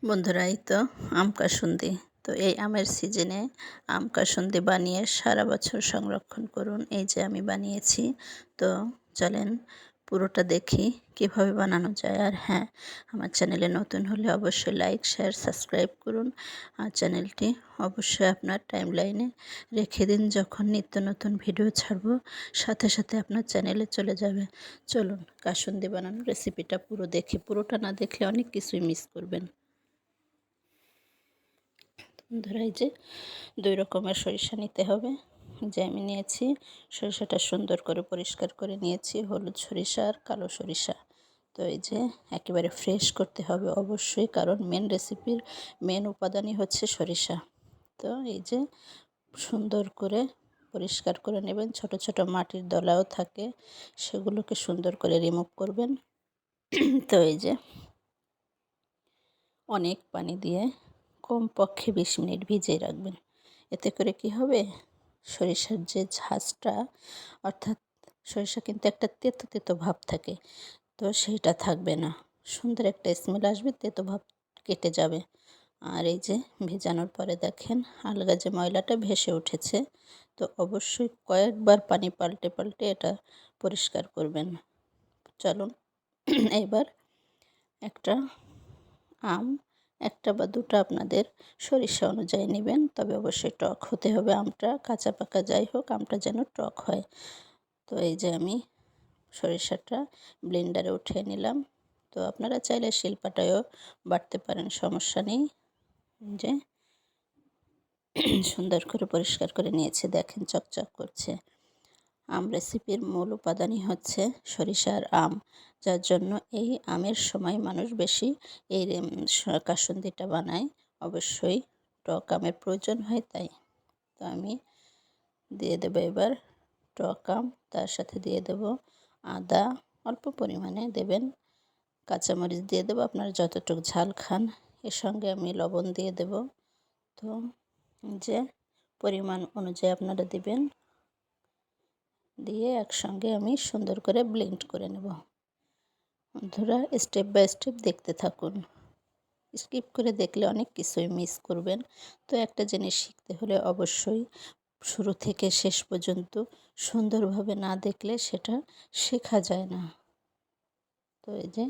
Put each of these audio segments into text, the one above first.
বন্ধুরা, এই তো আম কাসুন্দি। তো এই আমের সিজনে আম কাসুন্দি বানিয়ে সারা বছর সংরক্ষণ করুন। এই যে আমি বানিয়েছি। তো চলেন পুরোটা দেখি কিভাবে বানানো যায়। আর হ্যাঁ, আমার চ্যানেলে নতুন হলে অবশ্যই লাইক, শেয়ার, সাবস্ক্রাইব করুন। আর চ্যানেলটি অবশ্যই আপনার টাইমলাইনে রেখে দিন। যখন নিত্য নতুন ভিডিও ছাড়বো সাথে সাথে আপনার চ্যানেলে চলে যাবে। চলুন কাসুন্দি বানানোর রেসিপিটা পুরো দেখি। পুরোটা না দেখলে অনেক কিছুই মিস করবেন। বন্ধুরা, এই যে 2 রকমের সরিষা নিতে হবে। যে আমি নিয়েছি, সরিষাটা সুন্দর করে পরিষ্কার করে নিয়েছি, হলুদ সরিষা আর কালো সরিষা। তো এই যে একেবারে ফ্রেশ করতে হবে অবশ্যই, কারণ রেসিপির মেন উপাদানই হচ্ছে সরিষা। তো এই যে সুন্দর করে পরিষ্কার করে নেবেন। ছোট ছোট মাটির দলাও থাকে, সেগুলোকে সুন্দর করে রিমুভ করবেন। তো এই যে অনেক পানি দিয়ে কমপক্ষে 20 মিনিট ভিজিয়ে রাখবেন। এতে করে কি হবে, সরিষার যে ঝাঁঝটা, অর্থাৎ সরিষা কিন্তু একটা তেতো তেতো ভাব থাকে, তো সেইটা থাকবে না। সুন্দর একটা স্মেল আসবে, তেতো ভাব কেটে যাবে। আর এই যে ভেজানোর পরে দেখেন আলগা যে ময়লাটা ভেসে উঠেছে, তো অবশ্যই কয়েকবার পানি পাল্টে পাল্টে এটা পরিষ্কার করবেন। চলুন এবার একটা আম, একটা বা দুটো আপনাদের সরিষা অনুযায়ী নেবেন, তবে অবশ্যই টক হতে হবে আমটা। কাঁচা পাকা যাই হোক, আমটা যেন টক হয়। তো এই যে আমি সরিষাটা ব্লেন্ডারে উঠিয়ে নিলাম। তো আপনারা চাইলে শিলপাটায়ও বাটতে পারেন, সমস্যা নেই। যে সুন্দর করে পরিষ্কার করে নিয়েছি, দেখেন চকচক করছে। আম রেসিপির মূল উপাদানই হচ্ছে সরিষা আর আম, যার জন্য এই আমের সময় মানুষ বেশি এই কাসুন্দিটা বানায়। অবশ্যই টক আমের প্রয়োজন হয় তাই। তো আমি দিয়ে দেবো এবার টক আম, তার সাথে দিয়ে দেব আদা, অল্প পরিমাণে দেবেন। কাঁচামরিচ দিয়ে দেবো আপনারা যতটুকু ঝাল খান। এর সঙ্গে আমি লবণ দিয়ে দেব। তো যে পরিমাণ অনুযায়ী আপনারা দিবেন, দিয়ে একসঙ্গে আমি সুন্দর করে ব্লেন্ড করে নেব। বন্ধুরা, স্টেপ বাই স্টেপ দেখতে থাকুন। স্কিপ করে দেখলে অনেক কিছুই মিস করবেন। তো একটা জিনিস শিখতে হলে অবশ্যই শুরু থেকে শেষ পর্যন্ত সুন্দরভাবে না দেখলে সেটা শেখা যায় না। তো এই যে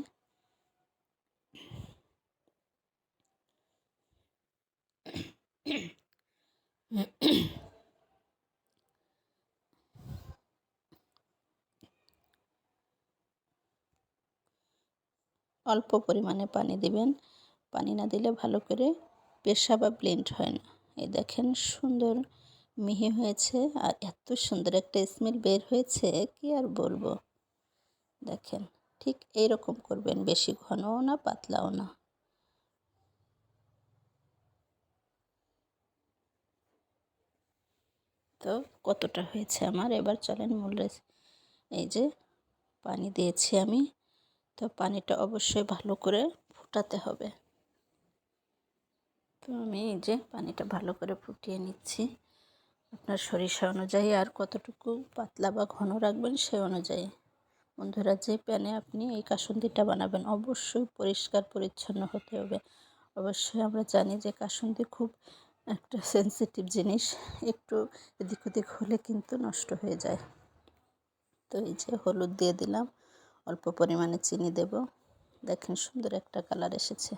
অল্প পরিমাণে পানি দিবেন। পানি না দিলে ভালো করে পেশা বা ব্লেন্ড হয় না। এই দেখেন সুন্দর মিহি হয়েছে, আর এত সুন্দর একটা স্মেল বের হয়েছে, কি আর বলবো। দেখেন ঠিক এইরকম করবেন, বেশি ঘনও না পাতলাও না। তো কতটা হয়েছে আমার, এবার চলেন মূল এই যে পানি দিয়েছি আমি, তো পানিটা অবশ্যই ভালো করে ফোটাতে হবে। তো আমি এই যে পানিটা ভালো করে ফুটিয়ে নিচ্ছি। আপনার সরিষা অনুযায়ী আর কতটুকু পাতলা বা ঘন রাখবেন সে অনুযায়ী। বন্ধুরা, যে প্যানে আপনি এই কাসুন্দিটা বানাবেন অবশ্যই পরিষ্কার পরিচ্ছন্ন হতে হবে। অবশ্যই আমরা জানি যে কাসুন্দি খুব একটা সেন্সিটিভ জিনিস, একটু এদিক ওদিক হলে কিন্তু নষ্ট হয়ে যায়। তো এই যে হলুদ দিয়ে দিলাম, অল্প পরিমাণে চিনি দেব। দেখেন সুন্দর একটা কালার এসেছে।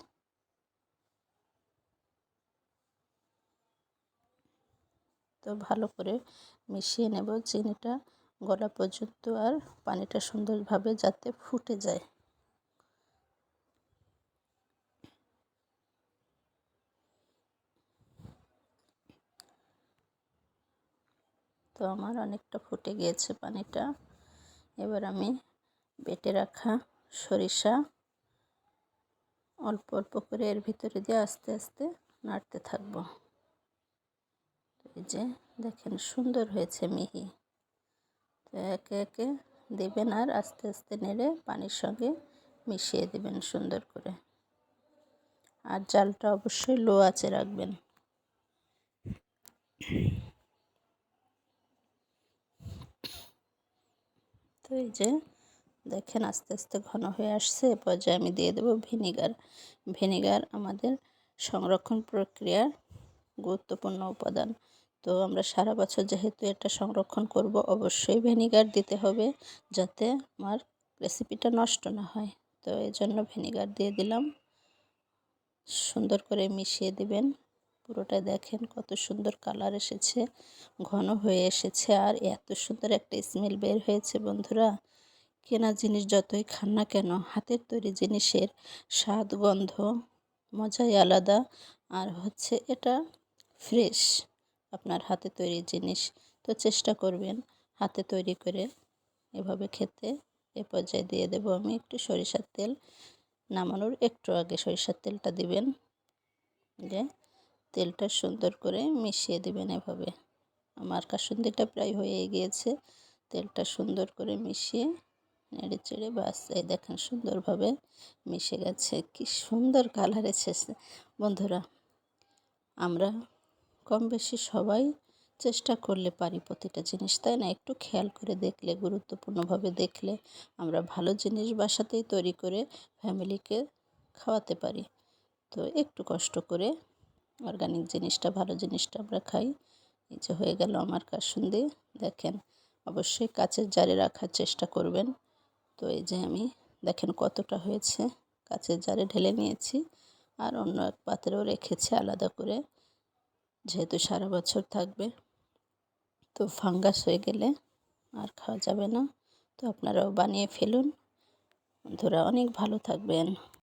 তো ভালো করে মিশিয়ে নেব চিনিটা গলা পর্যন্ত, আর পানিটা সুন্দরভাবে যাতে ফুটে যায়। তো আমার অনেকটা ফুটে গিয়েছে পানিটা। এবার আমি বেটে রাখা সরিষা অল্প অল্প করে এর ভিতরে দিয়ে আস্তে আস্তে নাড়তে থাকবো। এই যে দেখেন সুন্দর হয়েছে মিহি। তো একে একে দেবেন আর আস্তে আস্তে নেড়ে পানির সঙ্গে মিশিয়ে দেবেন সুন্দর করে। আর জালটা অবশ্যই লো আঁচে রাখবেন। তো এই যে দেখেন আস্তে আস্তে ঘন হয়ে আসছে। এ পর্যায়ে আমি দিয়ে দেবো ভিনিগার। ভিনিগার আমাদের সংরক্ষণ প্রক্রিয়ার গুরুত্বপূর্ণ উপাদান। তো আমরা সারা বছর যেহেতু এটা সংরক্ষণ করব, অবশ্যই ভিনিগার দিতে হবে যাতে আমার রেসিপিটা নষ্ট না হয়। তো এজন্য ভিনিগার দিয়ে দিলাম। সুন্দর করে মিশিয়ে দিবেন। পুরোটা দেখেন কত সুন্দর কালার এসেছে, ঘন হয়ে এসেছে, আর এত সুন্দর একটা স্মেল বের হয়েছে বন্ধুরা। কেনা জিনিস যতই খান না কেন, হাতের তৈরি জিনিসের স্বাদ, গন্ধ, মজাই আলাদা। আর হচ্ছে এটা ফ্রেশ, আপনার হাতে তৈরি জিনিস। তো চেষ্টা করবেন হাতে তৈরি করে এভাবে খেতে। এ পর্যায়ে দিয়ে দেবো আমি একটু সরিষার তেল। নামানোর একটু আগে সরিষার তেলটা দিবেন, যে তেলটা সুন্দর করে মিশিয়ে দিবেন এভাবে। আমার কাসুন্দিটা প্রায় হয়ে গিয়েছে। তেলটা সুন্দর করে মিশিয়ে নেড়ে চেড়ে, বাস এই দেখেন সুন্দরভাবে মিশে গেছে। কি সুন্দর কালার এসেছে বন্ধুরা। আমরা কম বেশি সবাই চেষ্টা করলে পারি প্রতিটা জিনিস, তাই না? একটু খেয়াল করে দেখলে, গুরুত্বপূর্ণভাবে দেখলে আমরা ভালো জিনিস বাসাতেই তৈরি করে ফ্যামিলিকে খাওয়াতে পারি। তো একটু কষ্ট করে অর্গানিক জিনিসটা, ভালো জিনিসটা আমরা খাই। এই যে হয়ে গেল আমার কাসুন্দি। দেখেন অবশ্যই কাচের জারে রাখার চেষ্টা করবেন। তো এই যে আমি দেখেন কতটা হয়েছে, কাচের জারে ঢেলে নিয়েছি, আর অন্য এক পাত্রেও রেখেছি আলাদা করে, যেহেতু সারা বছর থাকবে। তো ফাঙ্গাস হয়ে গেলে আর খাওয়া যাবে না। তো আপনারাও বানিয়ে ফেলুন বন্ধুরা, অনেক ভালো থাকবেন।